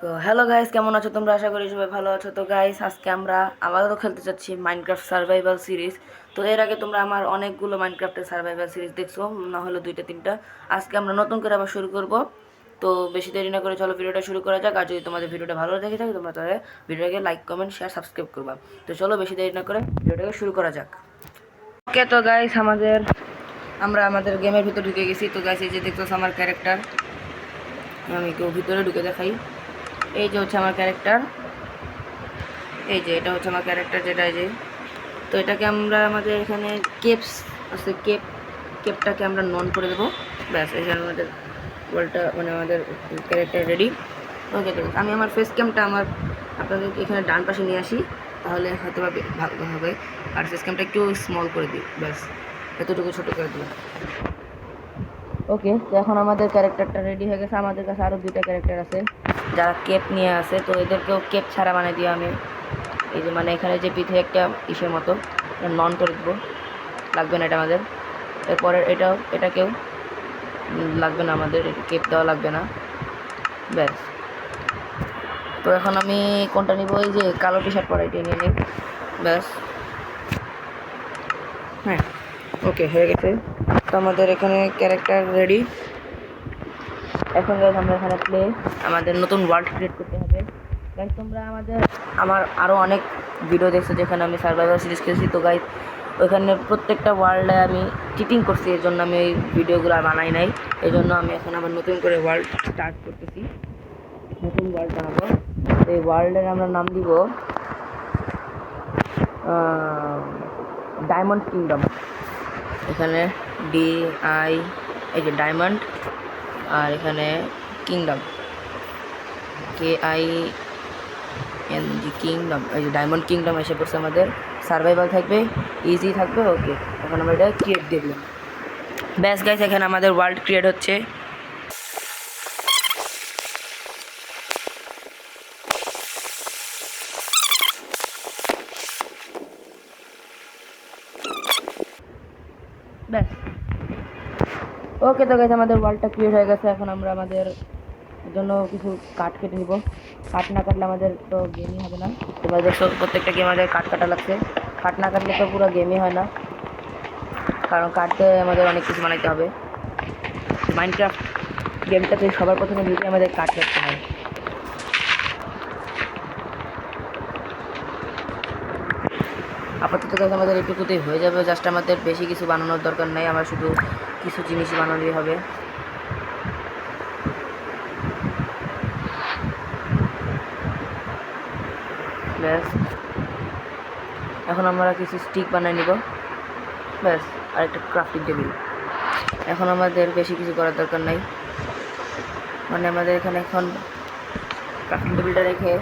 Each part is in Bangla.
তো হ্যালো গাইস, কেমন আছো তোমরা? আশা করি সবাই ভালো আছো। তো গাইস, আজকে আমরা আবারও খেলতে যাচ্ছি মাইনক্রাফট সার্ভাইভাল সিরিজ। তো এর আগে তোমরা আমার অনেকগুলো মাইনক্রাফটের সার্ভাইভাল সিরিজ দেখছো, না হলো দুইটা তিনটা। আজকে আমরা নতুন করে আবার শুরু করব। তো বেশি দেরি না করে চলো ভিডিওটা শুরু করা যাক। আর যদি তোমাদের ভিডিওটা ভালো লেগে থাকে তোমরা তাহলে ভিডিওটাকে লাইক, কমেন্ট, শেয়ার, সাবস্ক্রাইব করবা। তো চলো বেশি দেরি না করে ভিডিওটাকে শুরু করা যাক। ওকে, তো গাইস আমরা আমাদের গেমের ভিতরে ঢুকে গেছি। তো গাইস, এই যে দেখতেছো আমার ক্যারেক্টার, আমি কেউ ভিতরে ঢুকে দেখাই। এই যে হচ্ছে আমার ক্যারেক্টার, এই যে এটা হচ্ছে আমার ক্যারেক্টার, যেটা এই যে। তো এটাকে আমরা আমাদের এখানে কেপস আছে, কেপটাকে আমরা নন করে দেবো। ব্যাস, এখানে আমাদের ওয়ালটা মানে আমাদের ক্যারেক্টার রেডি। ওকে, তো আমি আমার ফেস ক্যামটা আপনাদের এখানে ডান পাশে নিয়ে আসি, তাহলে হয়তো ভালো হবে। আর ফেস ক্যামটা একটু স্মল করে দিই, ব্যাস এতটুকু ছোটো করে দিলাম। ওকে, তো এখন আমাদের ক্যারেক্টারটা রেডি হয়ে গেছে। আমাদের কাছে আরও দুইটা ক্যারেক্টার আছে যারা কেপ নিয়ে আসে, তো এদেরকেও কেপ ছাড়া বানিয়ে দিই আমি। এই যে মানে এখানে যে পিঠে একটা ইসের মতো নন করে দেবো, লাগবে না এটা আমাদের। এরপরে এটাকেও লাগবে না আমাদের, কেপ দেওয়া লাগবে না, ব্যাস। তো এখন আমি কোনটা নিব? এই যে কালো টি শার্ট পরা, এটা নিয়ে নিই, ব্যাস। হ্যাঁ, ওকে, হয়ে গেছে। তো আমাদের এখানে ক্যারেক্টার রেডি। এখন গাইজ আমরা এখানে আমাদের নতুন ওয়ার্ল্ড ক্রিয়েট করতে হবে। গাইজ তোমরা আমার আরও অনেক ভিডিও দেখছো যেখানে আমি সার্ভাইভার সিরিজ খেলছি। তো গাইজ ওইখানে প্রত্যেকটা ওয়ার্ল্ডে আমি চিটিং করছি, এই জন্য আমি ওই ভিডিওগুলো আর বানাই নাই। এই জন্য আমি এখন আবার নতুন করে ওয়ার্ল্ড স্টার্ট করতেছি, নতুন ওয়ার্ল্ড বানাবো। এই ওয়ার্ল্ডের আমরা নাম দিব ডায়মন্ড কিংডম। এখানে এই যে ডায়মন্ড, আর এখানে কিংডম, KING কিংডম। এই যে ডায়মন্ড কিংডম এসে পড়ছে আমাদের। সার্ভাইভাল থাকবে, ইজি থাকবে। ওকে, এখন আমরা এটা ক্রিয়েট দেখলাম। ব্যাস গাইস, এখানে আমাদের ওয়ার্ল্ড ক্রিয়েট হচ্ছে। ব্যাস, ওকে, তো গাইস আমাদের ওয়ার্ল্ডটা ক্রিয়েট হয়ে গেছে। এখন আমরা আমাদের জন্য কিছু কাঠ কেটে নিব। কাঠ না কাটলে আমাদের তো গেমই হবে না। তোমরা দেখছো প্রত্যেকটা গেম আমাদের কাঠ কাটা লাগছে। কাঠ না কাটলে তো পুরো গেমই হয় না, কারণ কাঠতে আমাদের অনেক কিছু বানাইতে হবে। মাইনক্রাফট গেমটাতে সবার প্রথমে নিজে আমাদের কাঠ কাটতে হয়। আপাতত কাজ আমাদের এটুকুতেই হয়ে যাবে। জাস্ট আমাদের বেশি কিছু বানানোর দরকার নাই, আমরা শুধু কিছু জিনিসই বানালেই হবে। ব্যাস, এখন আমরা কিছু স্টিক বানাই নিব, ব্যাস। আর একটা ক্রাফটিং টেবিল। এখন আমাদের বেশি কিছু করার দরকার নাই, মানে আমাদের এখানে এখন ক্রাফটিং টেবিলটা রেখে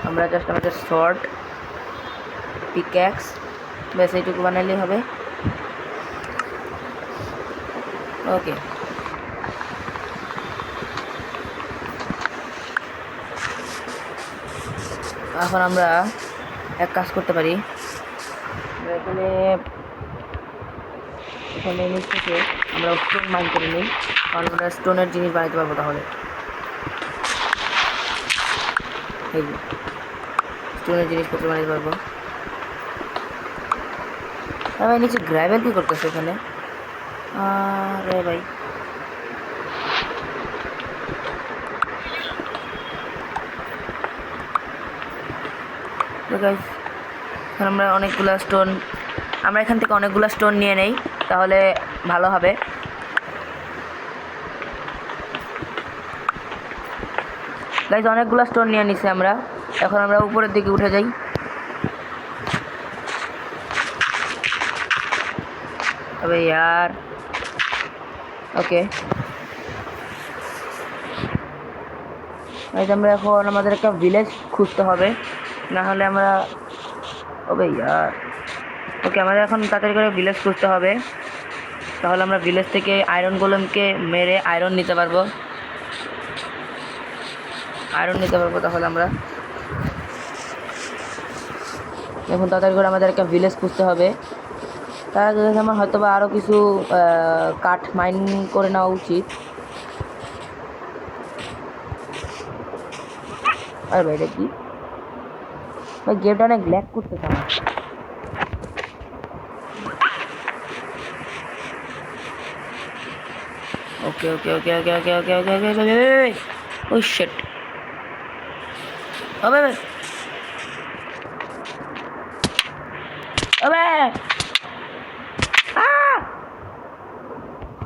আমরা জাস্ট আমাদের শর্ট, পিক্যাক্স, ব্যাস এইটুকু বানাইলেই হবে। ওকে, এখন আমরা এক কাজ করতে পারি। এখানে নিচ থেকে আমরা স্টোন মাইন করে নিই, কারণ আমরা স্টোনের জিনিস বানাতে পারবো। তাহলে এই স্টোনের জিনিসপত্র বানাতে পারবো। ভাই নিচে গ্র্যাভেল কি করতেছে এখানে? আরে ভাই, এখন আমরা এখান থেকে অনেকগুলো স্টোন নিয়ে নেই, তাহলে ভালো হবে। গাইজ অনেকগুলো স্টোন নিয়ে নিছি আমরা। এখন আমরা উপরের দিকে উঠে যাই। তবে ইয়ার, ওকে গাইজ আমরা এখন আমাদের একটা ভিলেজ খুঁজতে হবে, না হলে আমরা ইয়ার। ওকে, আমাদের এখন তাড়াতাড়ি করে ভিলেজ খুঁজতে হবে, তাহলে আমরা ভিলেজ থেকে আয়রন গোলেমকে মেরে আয়রন নিতে পারবো। তাহলে আমরা এখন তাড়াতাড়ি করে আমাদের একটা ভিলেজ খুঁজতে হবে। তার আগে আমার হয়তো বা আরও কিছু কাঠ মাইন করে নেওয়া উচিত। আর ভাই এটা কি ভাই, গেমটা অনেক ল্যাগ করতেছে আমার। ওকে ওকে ওকে ওকে ওকে ওকে ওকে ওকে ওকে ও শিট। আবে আবে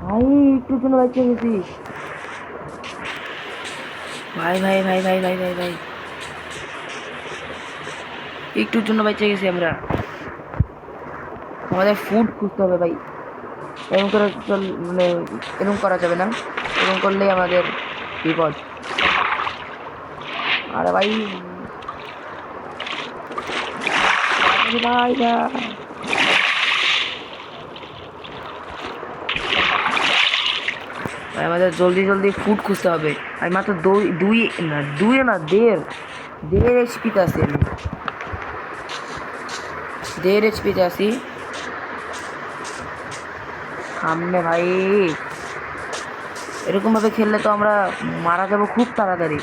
ভাই একটুর জন্য বাইকে গেছি ভাই ভাই ভাই ভাই ভাই ভাই ভাই একটুর জন্য বেঁচে গেছি আমরা। আমাদের ফুড খুঁজতে হবে ভাই, এরকম করে মানে এরকম করা যাবে না, এরকম করলেই আমাদের বিপদ। আরে ভাই ভাই ভাই আমাদের জলদি জলদি ফুড খুঁজতে হবে। আমি মাত্র দুই না দেড় এইচপিতে আছি, আমি দেড় এইচপিতে আছি সামনে ভাই। এরকম ভাবে খেললে তো আমরা মারা যাবো খুব তাড়াতাড়ি,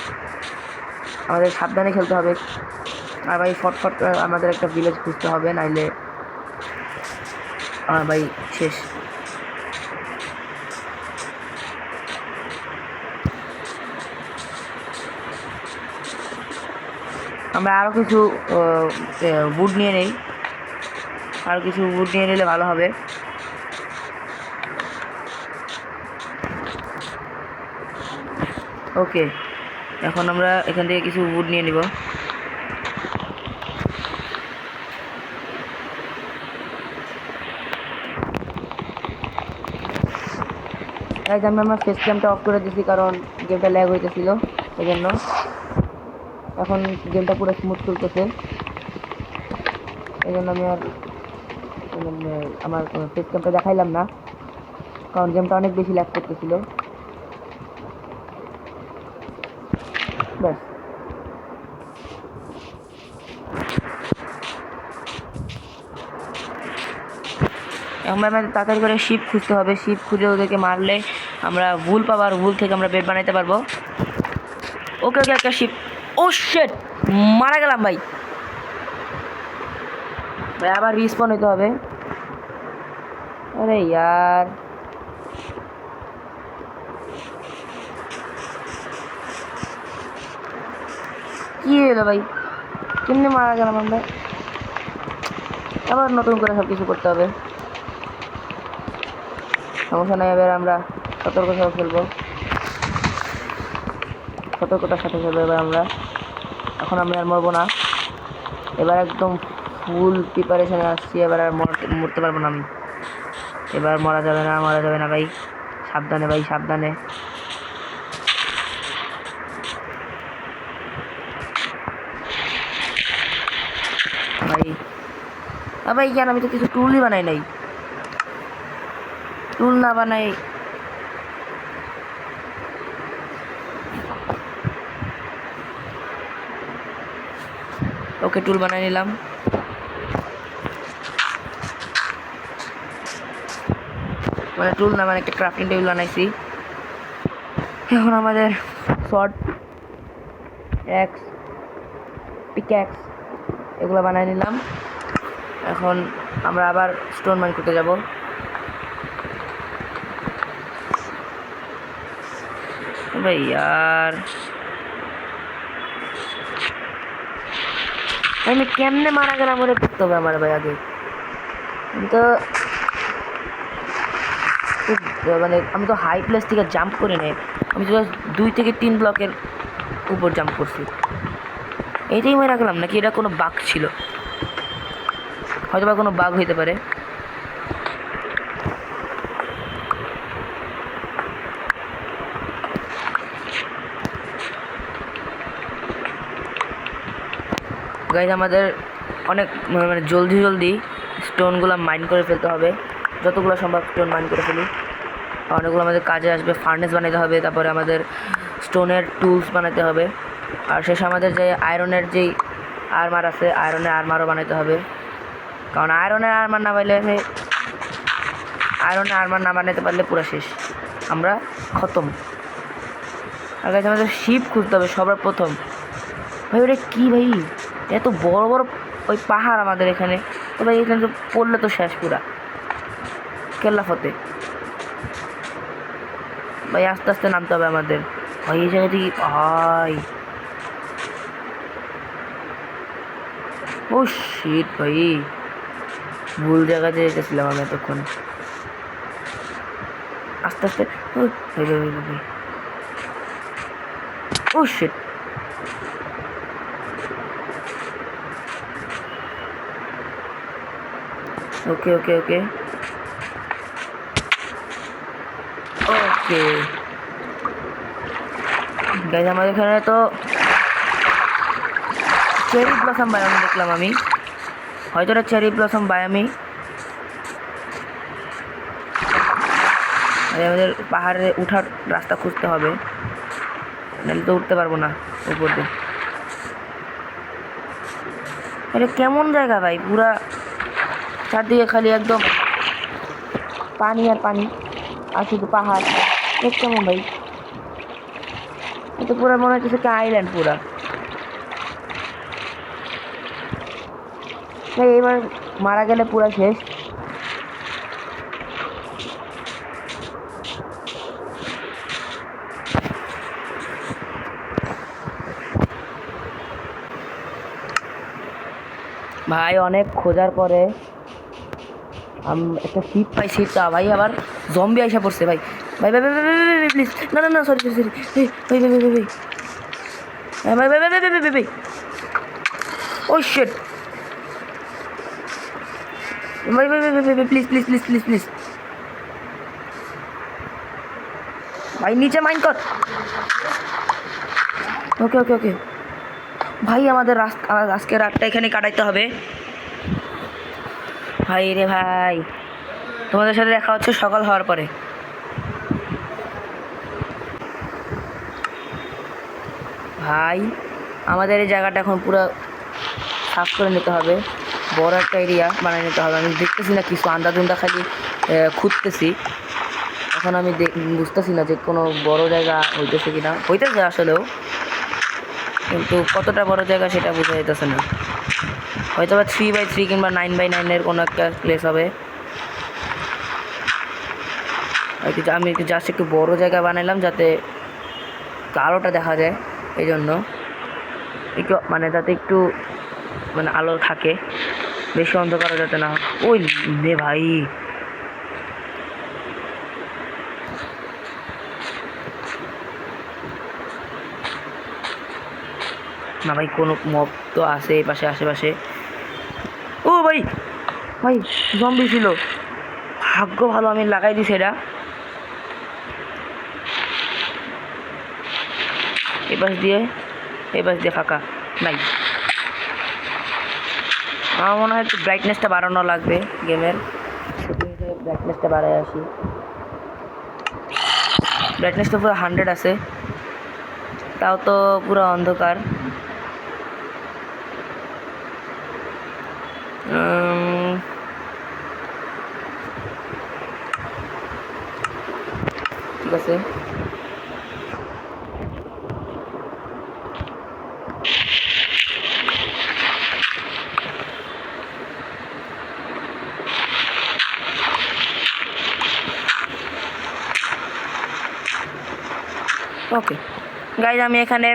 আমাদের সাবধানে খেলতে হবে। আর ভাই ফটফট আমাদের একটা ভিলেজ খুঁজতে হবে, নাইলে ভাই শেষ। আমরা আরও কিছু উড নিয়ে নেই, আরও কিছু উড নিয়ে নিলে ভালো হবে। ওকে, এখন আমরা এখান থেকে কিছু উড নিয়ে নিব। আমি আমার ফেস ক্যামটা অফ করে দিয়েছি, কারণ গেমটা ল্যাগ হইতেছিল, এই জন্য। এখন গেমটা পুরো স্মুথ চলতেছে, এই জন্য আমি আর আমার ফেস ক্যামটা দেখাইলাম না, কারণ গেমটা অনেক বেশি ল্যাগ করতেছিল। ব্যাস, এখন আমাদের তাড়াতাড়ি করে শিপ খুঁজতে হবে, শিপ খুঁজে ওদেরকে মারলে আমরা ভুল পাবো, আর ভুল থেকে আমরা বেড বানাইতে পারবো। ওকে ওকে একটা শিপ, ও শিট, মারা গেলাম ভাই। ভাই আবার রিস্পন হইতে হবে। আরে ইয়ার, কি হলো ভাই, কেমনে মারা গেলাম আমরা? আবার নতুন করে সব কিছু করতে হবে, সমস্যা নাই। এবার আমরা সতর্কতার সাথে খেলবো, সতর্কতার সাথে খেলবো এবার আমরা। এখন আমি আর মরবো না, এবার একদম ফুল প্রিপারেশনে আসছি, এবার আর মরতে পারবো না আমি। এবার মারা যাবে না ভাই, সাবধানে ভাই সাবধানে। ভাই ভাই কেন, আমি তো কিছু টুলই বানাই নাই, টুল না বানাই ওকে টুল বানাই নিলাম। মানে টুল না, মানে একটা ক্রাফটিং টেবিল বানাইছি। এখন আমাদের শর্ট, অ্যাক্স, পিক্যাক্স এগুলো বানাই নিলাম। এখন আমরা আবার স্টোন মাইন করতে যাব। ভাই यार আমি কেমনে মারা গেলাম ওরে দেখতে হবে আমার ভাই আগে। তো মানে আমি তো হাই প্লেস থেকে জাম্প করে নেই, আমি তো 2 থেকে 3 ব্লকের উপর জাম্প করছি, এইটাই মারা গেলাম। নাকি এটা কোনো বাগ ছিল? হয়তো বা কোনো বাগ হইতে পারে। গাইজ আমাদের অনেক মানে জলদি স্টোনগুলো মাইন করে ফেলতে হবে, যতগুলো সম্ভব স্টোন মাইন করে ফেলি, অনেকগুলো আমাদের কাজে আসবে। ফার্নেস বানাতে হবে, তারপরে আমাদের স্টোনের টুলস বানাতে হবে, আর শেষে আমাদের যে আয়রনের যেই আর্মার আছে, আয়রনের আর্মারও বানাতে হবে, কারণ আয়রনের আর্মার না বানাতে পারলে পুরো শেষ, আমরা খতম। আর গাইজ আমাদের শিপ খুঁজতে হবে সবার প্রথম, ভাই ওটা কী ভাই, এত বড় বড় ওই পাহাড় আমাদের এখানে, তো ভাই এখানে তো পড়লে তো শেষ পুরা কেল্লা ফতে। ভাই আস্তে আস্তে নামতে হবে আমাদের। ভাই এই জায়গা থেকে ভাই, ও শিট ভাই, ভুল জায়গাতে যেতেছিলাম আমি এতক্ষণ। আস্তে আস্তে, ভাই ভাই ভাই ভাই, ও শিট। ওকে ওকে ওকে ওকে গাইজ, আমাদের এখানে তো চেরি ব্লসম বায়ামি দেখলাম আমি, হয়তো এটা চেরি ব্লসম বায়ামি। আমাদের পাহাড়ে উঠার রাস্তা খুঁজতে হবে, নাহলে তো উঠতে পারবো না উপর দিয়ে। এটা কেমন জায়গা ভাই, পুরা চারদিকে খালি একদম পানি আর পানি, আর শুধু পাহাড়। এটা কেমন ভাই, এটা পুরো মনে হচ্ছে একটা আইল্যান্ড পুরা ভাই। এবার মারা গেলে পুরা শেষ। ভাই অনেক খোঁজার পরে একটা সিট পাই, সিটটা ভাই আবার জম্বি আইসা পড়ছে ভাই। ভাই ভাই ভাই ভাই প্লিজ, না না না, সরি সরি সরি, ভাই ভাই ভাই ভাই ভাই ভাই ভাই ভাই ভাই ভাই ভাই ভাই, ও শিট, ভাই ভাই ভাই ভাই ভাই please please please please please, ভাই নিচে মাইন্ড কর। ওকে ওকে ওকে ভাই, আমাদের আজকে রাতটা এখানে কাটাইতে হবে ভাই রে ভাই। তোমাদের সাথে দেখা হচ্ছে সকাল হওয়ার পরে। ভাই আমাদের এই জায়গাটা এখন পুরো সাফ করে নিতে হবে, বড় একটা এরিয়া বানিয়ে নিতে হবে। আমি দেখতেছি না কিছু, আন্দাজুন্দা খালি খুঁজতেছি। এখন আমি বুঝতেছি না যে কোনো বড় জায়গা হইতেছে কি না, হইতেছে আসলেও, কিন্তু কতটা বড় জায়গা সেটা বোঝা যেতেছে না। হয়তো বা 3x3 কিংবা 9x9 কোনো একটা প্লেস হবে। আমি জাস্ট একটু বড় জায়গা বানাইলাম যাতে আলোটা দেখা যায়, এই জন্য একটু মানে যাতে একটু মানে আলো থাকে, বেশি অন্ধকার যাতে না। ওই নে ভাই, না ভাই কোনো মব তো আছে এই পাশে আশেপাশে। ও ভাই ভাই, জম্বি ছিল, ভাগ্য ভালো আমি লাগাই দিছি এটা। এই পাশ দিয়ে ফাঁকা নাই। আমার মনে হয় একটু ব্রাইটনেসটা বাড়ানো লাগবে গেমের, সেটিংসে ব্রাইটনেসটা বাড়ায় আসি। ব্রাইটনেসটা পুরো 100 আছে, তাও তো পুরো অন্ধকার। ঠিক আছে, ওকে গাইজ, আমি এখানে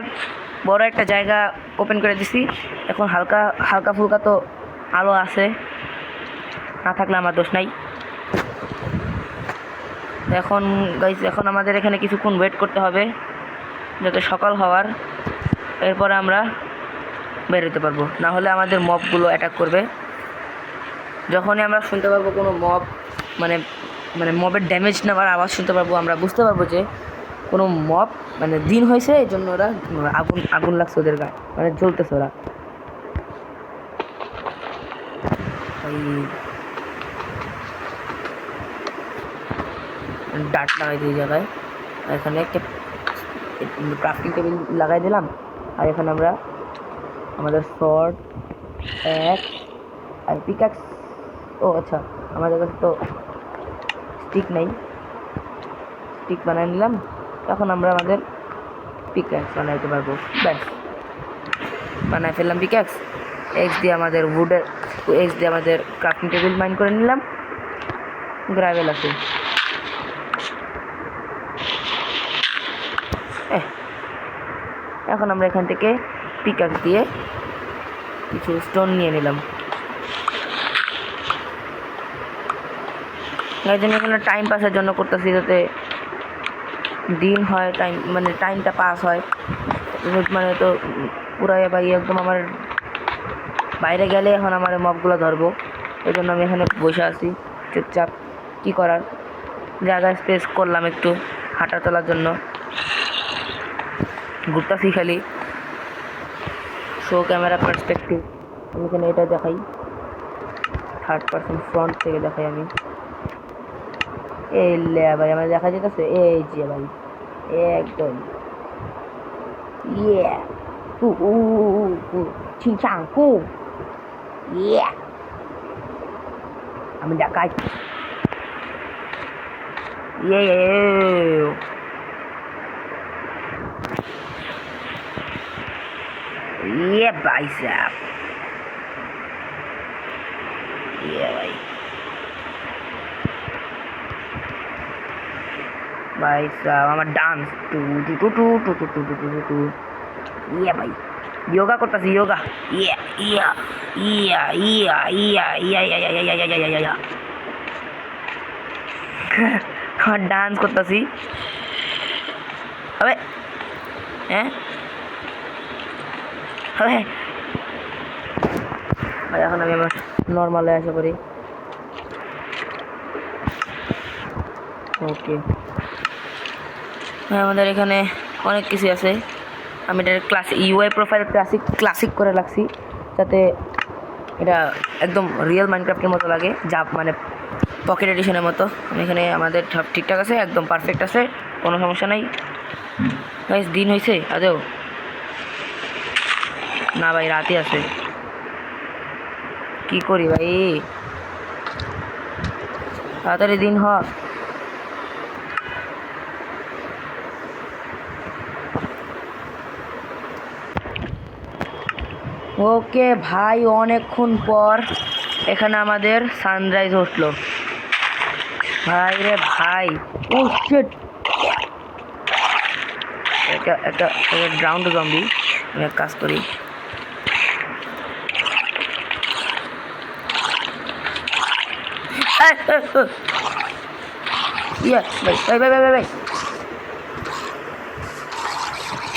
বড় একটা জায়গা ওপেন করে দিছি। এখন হালকা হালকা ফুলকা তো আলো আছে, না থাকলে আমার দোষ নাই। এখন গাইজ, এখন আমাদের এখানে কিছুক্ষণ ওয়েট করতে হবে যাতে সকাল হওয়ার, এরপরে আমরা বেরোতে পারবো, না হলে আমাদের মবগুলো অ্যাটাক করবে। যখনই আমরা শুনতে পারবো কোনো মব, মানে মানে মবের ড্যামেজ নেওয়ার আওয়াজ শুনতে পারবো, আমরা বুঝতে পারবো যে কোনো মব মানে দিন হয়েছে, এই জন্য ওরা আগুন আগুন লাগছে ওদের গায়ে, মানে জ্বলতেছে ওরা। ডাট লাগাই দিই জায়গায়, এখানে একটা ক্রাফটিং টেবিল লাগাই দিলাম। আর এখানে আমরা আমাদের শর্ট এক আর পিক্যাক্স, ও আচ্ছা আমাদের কাছে তো স্টিক নেই, স্টিক বানিয়ে নিলাম। তখন আমরা আমাদের পিক্যাক্স বানাইতে পারবো, ব্যাস। বানায় ফেললাম পিক্যাক্স। এক্স দিয়ে আমাদের উডের এক্স দিয়ে আমাদের ক্রাফটিং টেবিল মাইন করে নিলাম। গ্রাভেল আছে। এখন আমরা এখান থেকে পিক্যাক্স দিয়ে কিছু স্টোন নিয়ে নিলাম। এই জন্য এখানে টাইম পাসের জন্য করতেছি, যাতে দিন হয়, টাইমটা পাস হয়। মানে তো পুরাই ভাই একদম আমার বাইরে গেলে এখন আমার মবগুলো ধরবো, এই জন্য আমি এখানে বসে আছি চুপচাপ। কী করার, জায়গা স্পেস করলাম একটু হাঁটা চলার জন্য, ঘুরতেছি খালি। শো ক্যামেরা পার্সপেক্টিভ, আমি এখানে এটা দেখাই, 3rd পার্সন ফ্রন্ট থেকে দেখাই আমি। এই লে ভাই আমার দেখা যেতেছে, এই যে ভাই একদম ইয়ে চিংচাং কু ইয়ে আমি দেখাই ইয়ে ইয়ে ভাই সাহেব ইয়ে भाई साहब আমার ডান্স টু টু টু টু টু টু টু টু টু টু ইয়া ভাই যোগা করতেছি, যোগা ইয়া ইয়া ইয়া ইয়া ইয়া ইয়া ইয়া ইয়া ইয়া ইয়া ইয়া ইয়া আমার ডান্স করতেছি। হবে হ্যাঁ হবে ভাই, এখন আমি আমার নর্মালে আসা করি। ওকে হ্যাঁ, আমাদের এখানে অনেক কিছু আছে। আমি এটা ইউআই প্রোফাইল ক্লাসিক করে রাখছি, যাতে এটা একদম রিয়েল মাইনক্রাফটের মতো লাগে, যা মানে পকেট এডিশনের মতো। আমি এখানে আমাদের সব ঠিকঠাক আছে, একদম পারফেক্ট আছে, কোনো সমস্যা নাই। ভাই দিন হয়েছে আদৌ? না ভাই, রাতই আছে। কি করি ভাই, তাড়াতাড়ি দিন হ। ওকে ভাই, অনেকক্ষণ পর এখানে আমাদের সানরাইজ উঠলো ভাই রে ভাই। ও শিট, একটা গ্রাউন্ড জম্বি। আমি এক কাজ করি, ইয়া ভাই ভাই ভাই ভাই ভাই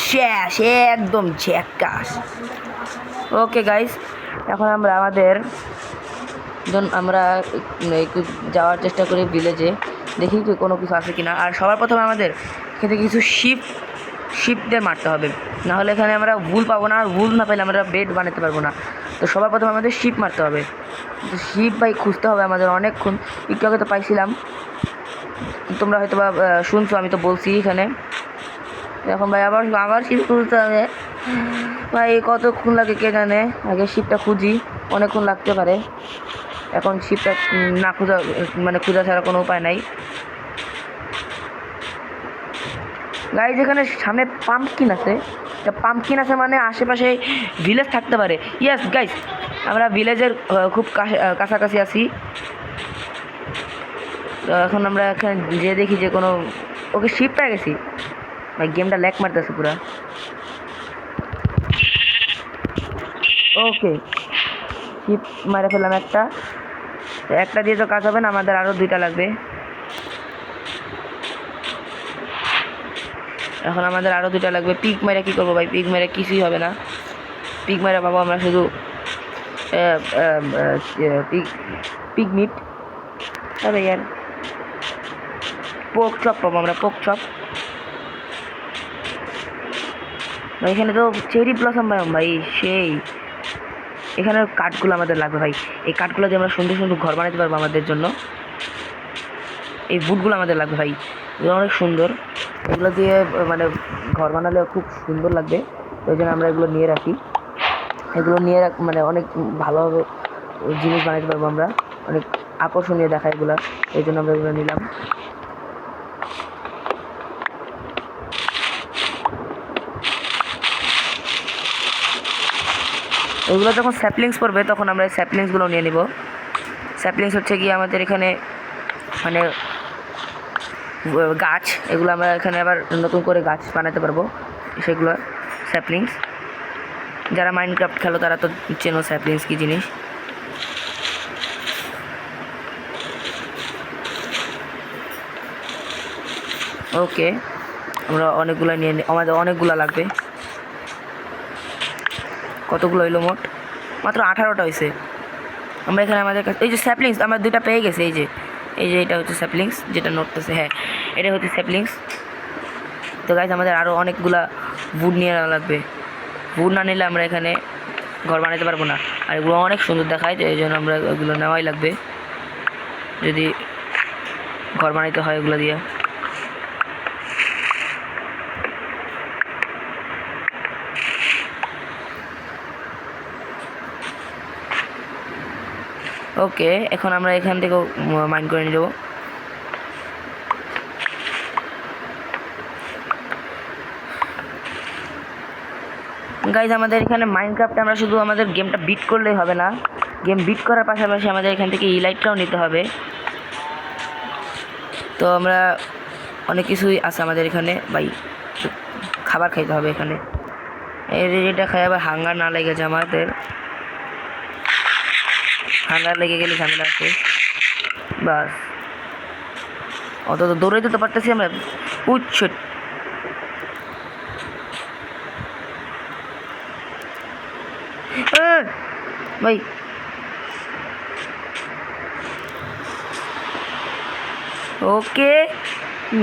শেষ, একদম ঝ্যাকাস। ওকে গাইস, এখন আমরা আমরা একটু যাওয়ার চেষ্টা করি ভিলেজে, দেখি কোনো কিছু আছে কিনা। আর সবার প্রথমে আমাদের এখানে কিছু শিপদের মারতে হবে, না হলে এখানে আমরা ভুল পাবো না। আর ভুল না পেলে আমরা বেড বানাতে পারবো না। তো সবার প্রথমে আমাদের শিপ মারতে হবে। তো শিপ ভাই খুঁজতে হবে আমাদের অনেকক্ষণ। একটু আগে তো পাইছিলাম, তোমরা হয়তো বা শুনছো, আমি তো বলছি এখানে। এখন ভাই আবার শিপ খুঁজতে হবে ভাই, কতক্ষণ লাগে কে জানে। আগে শিপটা খুঁজি, অনেকক্ষণ লাগতে পারে। এখন শিপটা না খোঁজা ছাড়া কোনো উপায় নাই। গাইজ এখানে সামনে পাম্পকিন আছে, পাম্পকিন আছে মানে আশেপাশে ভিলেজ থাকতে পারে। ইয়েস গাইজ, আমরা ভিলেজের খুব কাছাকাছি আছি। তো এখন আমরা এখানে যে দেখি যে কোনো, ওকে শিপ পেয়ে গেছি ভাই। গেমটা ল্যাক মারতেছে পুরা। ওকে শিপ মারে ফেললাম একটা দিয়ে তো কাজ হবে না, আমাদের আরও 2টা লাগবে। এখন আমাদের আরও 2টা লাগবে। পিক মেরে কী করবো ভাই, পিক মেরে কিছুই হবে না। পিক মেরে পাবো আমরা শুধু পিক মিট, তবে ইয়ার পোক চপ পাবো আমরা, পোক চপ। এখানে তো চেরি ব্লসম ভাই সেই, এখানে কাঠগুলো আমাদের লাগবে ভাই। এই কাঠগুলো দিয়ে আমরা সুন্দর সুন্দর ঘর বানাতে পারবো আমাদের জন্য। এই বুটগুলো আমাদের লাগবে ভাই, এগুলো অনেক সুন্দর। এগুলো দিয়ে মানে ঘর বানালে খুব সুন্দর লাগবে, ওই জন্য আমরা এগুলো নিয়ে রাখি। এগুলো নিয়ে মানে অনেক ভালোভাবে জিনিস বানাতে পারবো আমরা, অনেক আকর্ষণীয় দেখায় এগুলো, এই জন্য আমরা এগুলো নিলাম। ওইগুলো যখন স্যাপলিংস পড়বে তখন আমরা এই স্যাপলিংসগুলো নিয়ে নিব। স্যাপলিংস হচ্ছে কি আমাদের এখানে মানে গাছ, এগুলো আমরা এখানে আবার নতুন করে গাছ বানাতে পারবো, সেগুলো স্যাপলিংস। যারা মাইনক্রাফট খেলো তারা তো চেনো স্যাপলিংস কী জিনিস। ওকে, আমরা অনেকগুলো নিয়ে আমাদের অনেকগুলো লাগবে। কতগুলো হইলো মোট? মাত্র 18টা হয়েছে। আমরা এখানে আমাদের কাছে এই যে স্যাপলিংস আমরা 2টা পেয়ে গেছি। এই যে এটা হচ্ছে স্যাপলিংস যেটা নড়তেছে, হ্যাঁ এটা হচ্ছে স্যাপলিংস। তো গাইজ আমাদের আরও অনেকগুলা উড নিয়ে নেওয়া লাগবে। উড না নিলে আমরা এখানে ঘর বানাতে পারবো না। আর এগুলো অনেক সুন্দর দেখায়, এই জন্য আমরা এগুলো নেওয়াই লাগবে যদি ঘর বানাইতে হয় এগুলো দিয়ে। ওকে, এখন আমরা এখান থেকে মাইন করে নিয়ে যাবো। গাইজ আমাদের এখানে মাইনক্রাফটে আমরা শুধু আমাদের গেমটা বিট করলেই হবে না, গেম বিট করার পাশাপাশি আমাদের এখান থেকে ইলাইটটাও নিতে হবে। তো আমরা অনেক কিছুই আছে আমাদের এখানে ভাই, খাবার খাইতে হবে এখানে। এটা খাই আবার হাঙ্গার না লেগেছে আমাদের, হাঙ্গার লেগে গেলে ঝামেলা আছে। বাস অত তো দৌড়াইতে তো পারতেছি আমরা। উচ্ছট ভাই, ওকে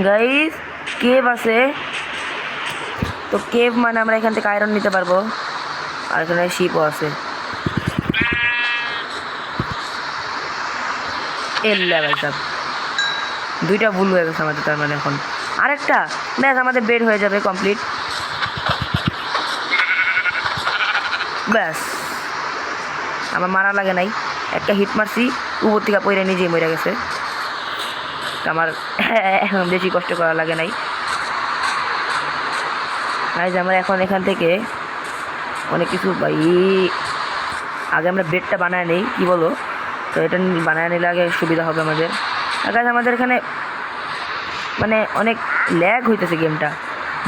গাইস কেভ আছে, তো কেভ মানে আমরা এখান থেকে আয়রন নিতে পারবো। আর এখানে শিপও আছে। ভাই সব 2টা ভুল হয়ে গেছে আমাদের, তার মানে এখন আরেকটা ব্যাস আমাদের বেড হয়ে যাবে কমপ্লিট। ব্যাস আমার মারা লাগে নাই, একটা হিট মারছি উপর থেকে পইরা নিজেই মরে গেছে। আমার এখন বেশি কষ্ট করা লাগে নাই। গাইজ আমরা এখন এখান থেকে অনেক কিছু ভাই, আগে আমরা বেডটা বানায় নেই কি বলো, তো এটা বানায় নিলে আগে সুবিধা হবে আমাদের। আর গাইজ আমাদের এখানে মানে অনেক ল্যাগ হইতেছে গেমটা,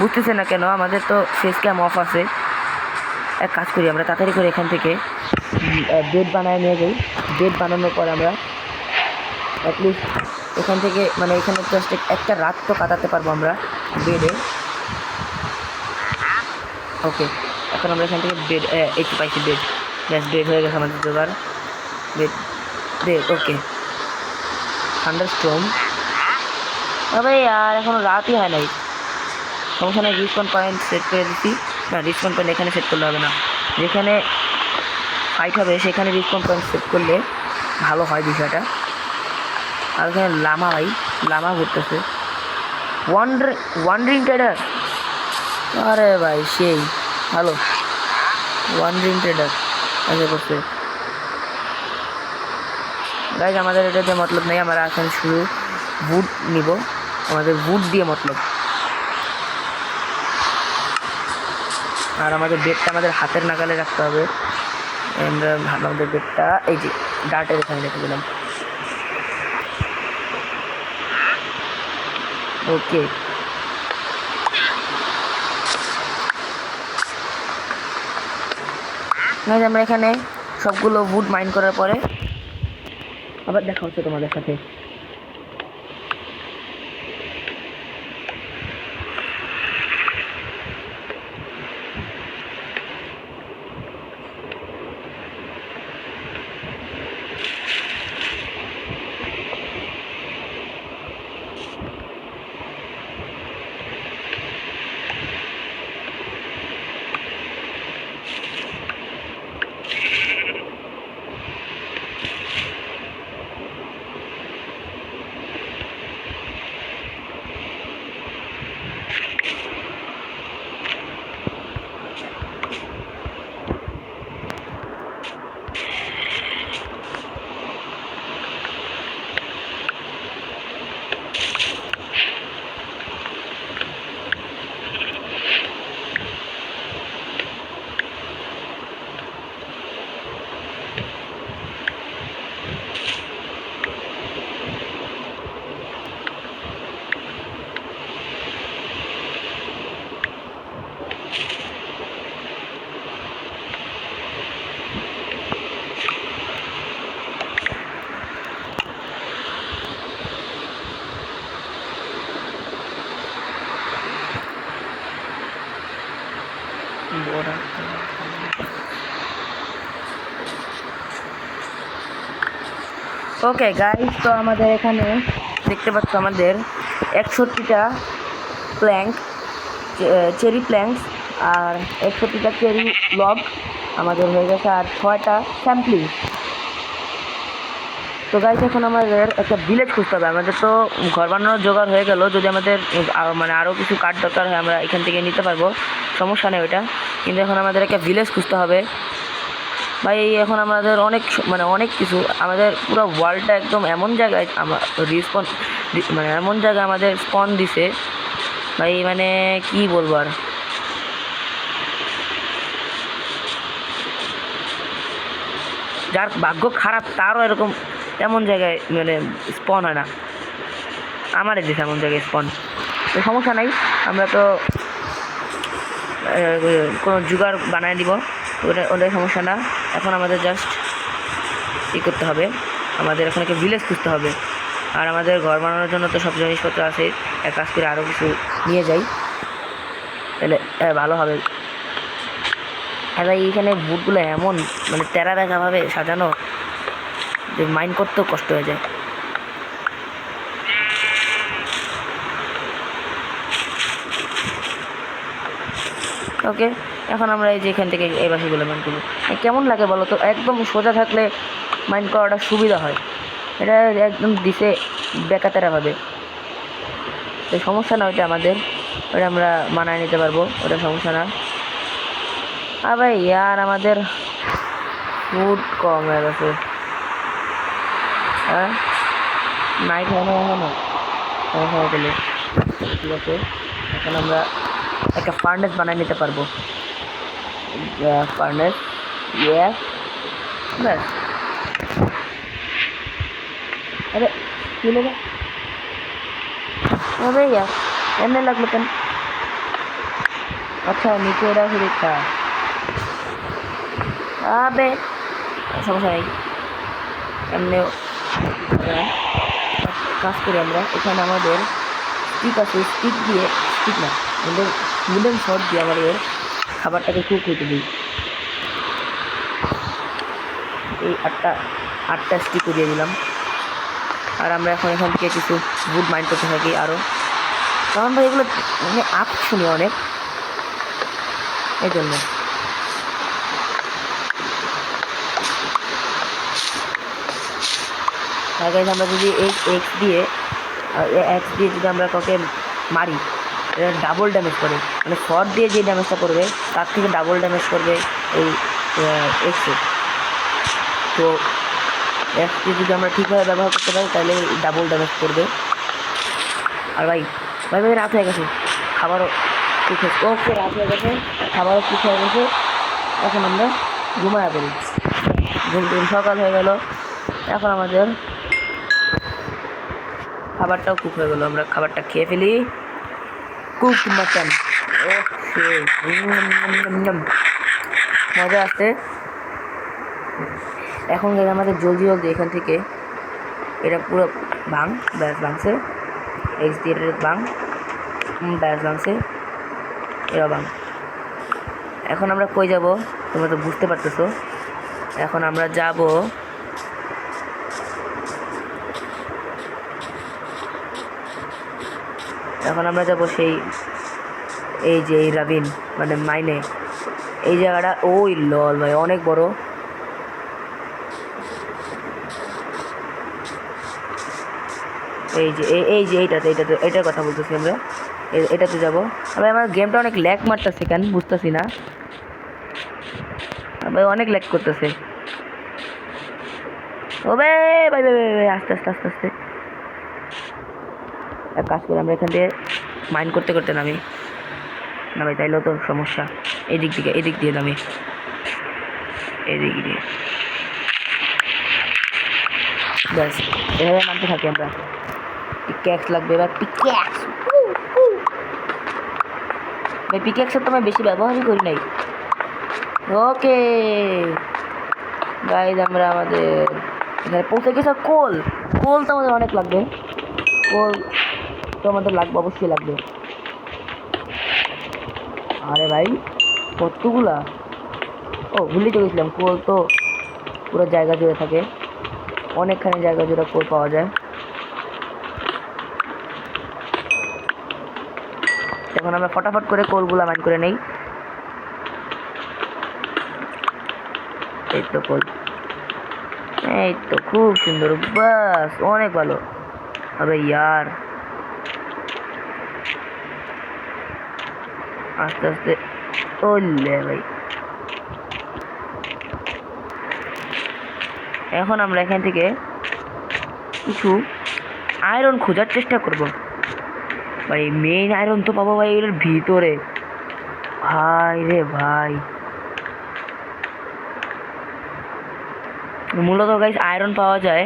বুঝতেছে না কেন। আমাদের তো ফেস ক্যাম অফ আছে। এক কাজ করি আমরা তাড়াতাড়ি করে এখান থেকে বেড বানায় নিয়ে যাই। বেড বানানোর পর আমরা অ্যাটলিস্ট এখান থেকে মানে এখানে জাস্ট একটা রাত তো কাটাতে পারবো আমরা বেডে। ওকে, এখন আমরা এখান থেকে বেড একটু পাইছি, বেড ব্যাস বেড হয়ে গেছে আমাদের জোগাড়। বেড ওকে। থান্ডারস্টর্ম তবে আর এখনও রাতই হয় নাই, সমস্যা নেই। রিসপন পয়েন্ট সেট করে দিচ্ছি। না, রিসপন পয়েন্ট এখানে সেট করলে হবে না, যেখানে ফাইট হবে সেখানে রিসপন পয়েন্ট সেট করলে ভালো হয় বিষয়টা। আর এখানে লামা ভাই, লামা ঘুরতেছে। ওয়ান্ডারিং ট্রেডার, আরে ভাই সেই ভালো। ওয়ান্ডারিং ট্রেডার এসে করছে। গাইজ আমাদের এটাতে মতলব নেই, আমরা এখন শুধু উড নিব, আমাদের উড দিয়ে মতলব। আর আমাদের বেডটা আমাদের হাতের নাগালে রাখতে হবে। আমরা আমাদের বেডটা এই যে ডার্টের এখানে রেখে দিলাম। ওকে, আমরা এখানে সবগুলো উড মাইন করার পরে আবার দেখা হচ্ছে তোমাদের সাথে। ওকে গাইস, তো আমাদের এখানে দেখতে পাচ্ছ আমাদের 61টা প্ল্যাঙ্ক, চেরি প্ল্যাঙ্কস, আর 61টা চেরি লগ আমাদের হয়ে গেছে, আর 6টা স্যাম্পলিং। তো গাইস এখন আমাদের একটা ভিলেজ খুঁজতে হবে। আমাদের তো ঘর বানানোর জোগাড় হয়ে গেল, যদি আমাদের মানে আরও কিছু কাঠ দরকার হয় আমরা এখান থেকে নিতে পারবো, সমস্যা নেই ওইটা। কিন্তু এখন আমাদের একটা ভিলেজ খুঁজতে হবে ভাই। এখন আমাদের মানে অনেক কিছু, আমাদের পুরো ওয়ার্ল্ডটা একদম এমন জায়গায় আমার রিস্পন, মানে এমন জায়গায় আমাদের স্পন দিছে ভাই, মানে কি বলবো আর। যার ভাগ্য খারাপ তারও এরকম এমন জায়গায় মানে স্পন হয় না, আমারই দিছে এমন জায়গায় স্পন। তো সমস্যা নাই, আমরা তো কোনো জোগাড় বানায় দিব, ওটাই সমস্যা না। এখন আমাদের জাস্ট ই করতে হবে, আমাদের এখন একটা ভিলেজ খুঁজতে হবে। আর আমাদের ঘর বানানোর জন্য তো সব জিনিসপত্র আছে, এক কাজ করে আরও কিছু নিয়ে যাই, তাহলে ভালো হবে। আর ভাই এইখানে বুটগুলো এমন মানে তেরা বেঁকাভাবে সাজানো যে মাইন্ড করতেও কষ্ট হয়ে যায়। ওকে, এখন আমরা এই যে এখান থেকে এই বাসিগুলো মাইন্ড করবো। কেমন লাগে বলো তো, একদম সোজা থাকলে মাইন্ড করাটা সুবিধা হয়, এটা একদম দিছে বেকাতেরাভাবে। তো সমস্যা না ওইটা আমাদের, ওটা আমরা মানায় নিতে পারবো, ওটা সমস্যা না। আর ভাই ইয়ার আমাদের ফুড কম হয়ে গেছে, হ্যাঁ নাইট হয় না এখনো, হয়ে গেলে ঠিক আছে। এখন আমরা একটা ফার্নেস বানিয়ে নিতে পারবো, ফার্নেস, ইয়ে ব্যাস। আরে কি লেগে হবে ইয়ার, এমনি লাগলো কেন? আচ্ছা নিচে ওরা দেখা আবে, সমস্যা নেই, এমনিও কাজ করি আমরা। এখানে আমাদের স্টিক আছে, স্টিক দিয়ে, স্টিক না আমাদের উডেন শট দিয়ে আমাদের খাবারটাকে কুক হইতে দিই। এই আটটা স্টিক দিয়ে দিলাম। আর আমরা এখন এখান থেকে কিছু উড মাইন্ড করতে থাকি আরও, কারণ ভাই এগুলো মানে আপ শুনি অনেক, এই জন্য। আমরা যদি এই এক্স দিয়ে যদি আমরা কাউকে মারি, এটা ডাবল ড্যামেজ করে, মানে শর্ট দিয়ে যে ড্যামেজটা করবে তার থেকে ডাবল ড্যামেজ করবে এই এক্সে। তো এক্সকে যদি আমরা ঠিকভাবে ব্যবহার করতে পারি তাহলে ডাবল ড্যামেজ করবে। আর ভাই ভাই ভাই রাত হয়ে গেছে, খাবারও কুক হয়েছে। ওকে রাত হয়ে গেছে, খাবারও কুক হয়ে গেছে, এখন আমরা ঘুমায়া করি। সকাল হয়ে গেল, এখন আমাদের খাবারটাও কুক হয়ে গেলো, আমরা খাবারটা খেয়ে ফেলি। কুক মাটন, ওকে মজা আছে। এখন আমাদের জলদি জলদি এখান থেকে এটা পুরো ভাঙ, ব্যাস ভাঙছে, এক্স দিয়ে ভাঙ, ব্যাস ভাঙছে, এরা ভাঙ। এখন আমরা কই যাব তোমরা তো বুঝতে পারতেছো, এখন আমরা যাব সেই এই যে এই রাবিন মানে মাইনে, এই জায়গাটা ওই লল ভাই অনেক বড়। এই যে এইটার কথা বলতেছি আমরা, এটাতে যাবো। আমার গেমটা অনেক ল্যাগ মারতেছে কেন বুঝতেছি না ভাই, অনেক ল্যাগ করতেছে। ও ভাই ভাই ভাই ভাই আস্তে আস্তে আস্তে আস্তে এক কাজ করে আমরা এখান থেকে মাইন্ড করতে করতে নামি না ভাই, তাইলেও তো সমস্যা। এদিক দিয়ে নামি, এদিক দিয়ে ব্যাস এভাবে নামতে থাকি আমরা। পিক্যাক্স লাগবে এবার, পিক্যাক্স ভাই, পিক্যাক্সের তো আমি বেশি ব্যবহারই করি নাই। ওকে গাইজ আমরা আমাদের এখানে পৌঁছে গেছে। কোল তো আমাদের অনেক লাগবে, কোল তো আমাদের লাগবে, অবশ্যই লাগবে। আরে ভাই কতগুলা, ও ভুলে তো গেছিলাম, কোল তো পুরো জায়গা জুড়ে থাকে। অনেকখানি জায়গা জুড়ে কোর পাওয়া যায়। এখন আমরা ফটাফট করে কোরগুলো মাইন করে নেই। এই তো কোর, এই তো খুব সুন্দর, বাস অনেক ভালো হবে ইয়ার। আস্তে আস্তে ওলে ভাই। এখন আমরা এখান থেকে কিছু আয়রন খোঁজার চেষ্টা করব ভাই। মেইন আয়রন তো পাবো ভাই এর ভিতরে, ভাই রে ভাই। মূলত গাইস আয়রন পাওয়া যায়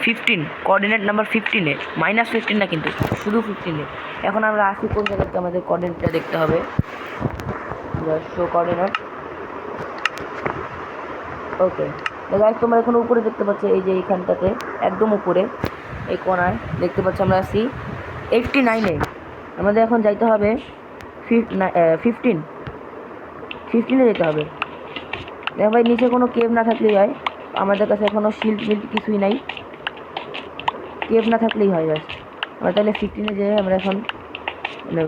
15 কোঅর্ডিনেট নাম্বার 15-এ, -15 না কিন্তু শুধু 15-এ। এখন আমরা আসি কোন জায়গাতে, আমাদের কোঅর্ডিনেটটা দেখতে হবে। শো কোঅর্ডিনেট, ওকে। গাইস তোমরা এখন উপরে দেখতে পাচ্ছ, এই যে এইখানটাতে একদম উপরে এই কোণায় দেখতে পাচ্ছ আমরা আছি 89-এ। আমাদের এখন যাইতে হবে 15-এ যেতে হবে। দেখো ভাই নিচে কোনো কেভ না থাকলেই হয়, আমাদের কাছে এখনও শিল্ড মিল্ড কিছুই নাই, কেভ না থাকলেই হয় ব্যাস। আমরা তাহলে 15-এ যেয়ে আমরা এখন মানে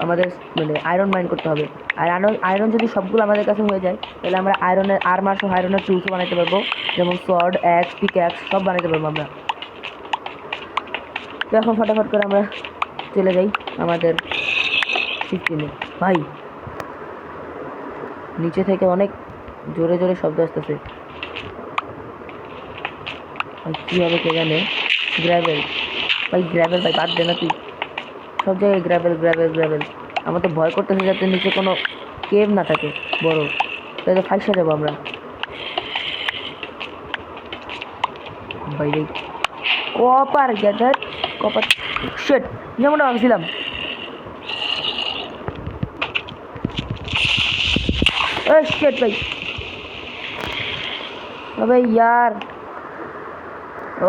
আমাদের মানে আয়রন মাইন করতে হবে। আর আয়রন যদি সবগুলো আমাদের কাছে হয়ে যায় তাহলে আমরা আয়রনের আর্মার সহ আয়রনের টুলসও বানাতে পারবো, যেমন সর্ড, অ্যাক্স, পিক্যাক্স সব বানাতে পারবো আমরা। তো এখন ফটাফট করে আমরা চলে যাই আমাদের 15-এ। ভাই নিচে থেকে অনেক জোরে জোরে শব্দ আসতেছে, কী হবে কে জানে। গ্র্যাভেল ভাই, গ্র্যাভেল ভাই বাদ দে না তুই, সব জায়গায় গ্র্যাভেল গ্র্যাভেল গ্র্যাভেল। আমার তো ভয় করতেছে যাতে নিচে কোনো কেভ না থাকে বড়, তাহলে ফাইসা যাবো আমরা। বাইরে কপার গ্যাদার, কপার শেট যেমনটা ভাবছিলাম। শেট ভাই তবে ইয়ার।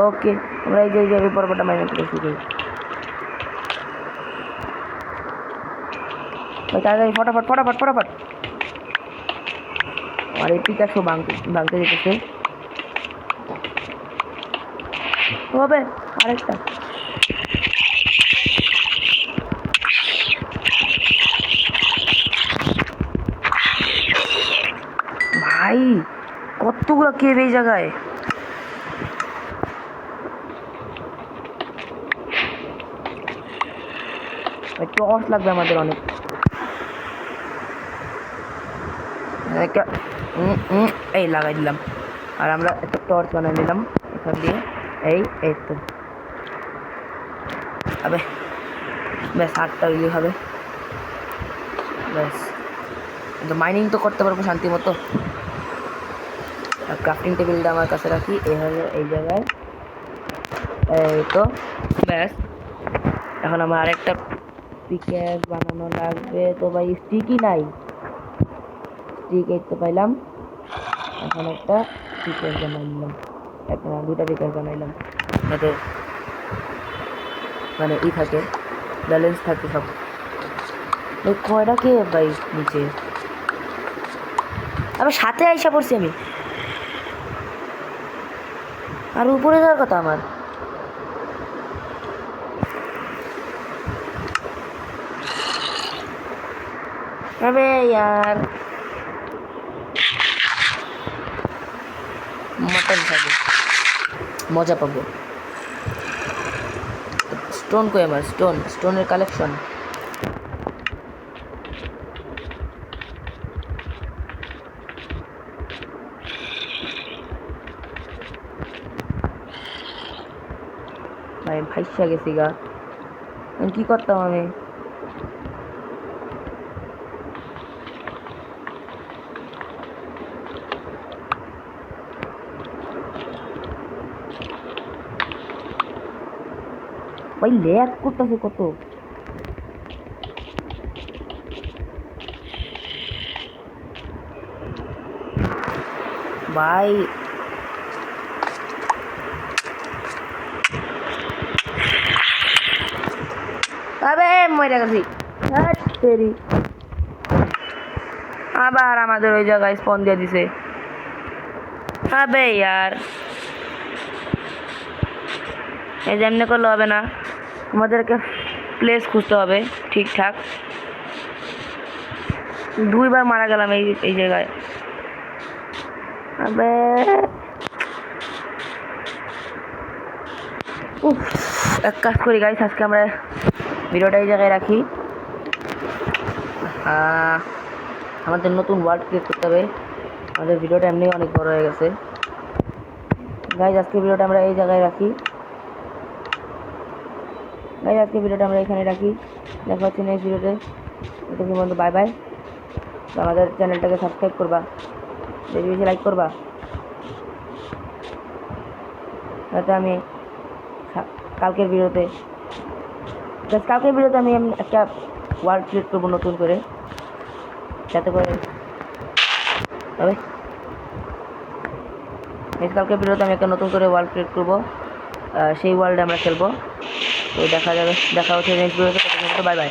ওকে আমরা এই যে পর্বটা মাইনে করে শুরু করি ভাই, তাড়াতাড়ি ফটাফট ফটাফট ফটাফট। আর এই পিকাসও ভাঙতে যেতেছে হবে আরেকটা। ভাই কতগুলো কেভ এই জায়গায়, টর্চ লাগবে আমাদের অনেক। এই লাগাই দিলাম, আর আমরা একটা টর্চ বানিয়ে নিলাম এখান দিয়ে। এই তো আবে ব্যাস 8টা হইলেই হবে ব্যাস। কিন্তু মাইনিং তো করতে পারবো শান্তি মতো। আর ক্রাফটিং টেবিলটা আমার কাছে রাখি এইভাবে এই জায়গায়, এই তো ব্যাস। এখন আমার আরেকটা পিক্যাক্স বানানো লাগবে, তো ভাই স্টিকই নাই, স্টিক এই তো পাইলাম। এখন একটা পিক্যাক্স বানাই নিলাম, একটা না 2টা পিক্যাক্স বানাইলাম যাতে মানে ই থাকে, ব্যালেন্স থাকে সব। এই কয়টা কে ভাই নিচে, আবার সাথে আইসা পড়ছি আমি, আর উপরে যাওয়ার কথা আমার। अबे यार मटन खाबो मजा पाबो। स्टोन को আমার স্টোনের কালেকশন। ভাই ভাইসা গেছি গা, কি করতাম আমি। ভাই ল্যাগ করতেছে কত, ভাই আবে মরে গেছি। আবার আমাদের ওই জায়গায় স্পন দিয়ে দিছে। আবে ইয়ার, এই যে এমনি করলে হবে না, আমাদেরকে প্লেস খুঁজতে হবে ঠিকঠাক। 2বার মারা গেলাম এই জায়গায়। আবে উফ, এক কাজ করি গাইস, আজকে আমরা ভিডিওটা এই জায়গায় রাখি। আমাদের নতুন ওয়ার্ল্ড ক্রিয়েট করতে হবে, আমাদের ভিডিওটা এমনি অনেক বড় হয়ে গেছে গাইস। আজকে ভিডিওটা আমরা এই জায়গায় রাখি গাইস, আজকে ভিডিওটা আমরা এখানে রাখি। দেখা হচ্ছে নেক্সট ভিডিওতে। ততক্ষণ পর্যন্ত বাই বাই। আমাদের চ্যানেলটাকে সাবস্ক্রাইব করবা, বেশি বেশি লাইক করবা, যাতে আমি কালকের ভিডিওতে আমি একটা ওয়ার্ল্ড ক্রিয়েট করবো নতুন করে, যাতে করে তবে কালকের ভিডিওতে আমি একটা নতুন করে ওয়ার্ল্ড ক্রিয়েট করবো, সেই ওয়ার্ল্ডে আমরা খেলবো। তো দেখা হচ্ছে নেক্সট ভিডিওতে। Bye bye.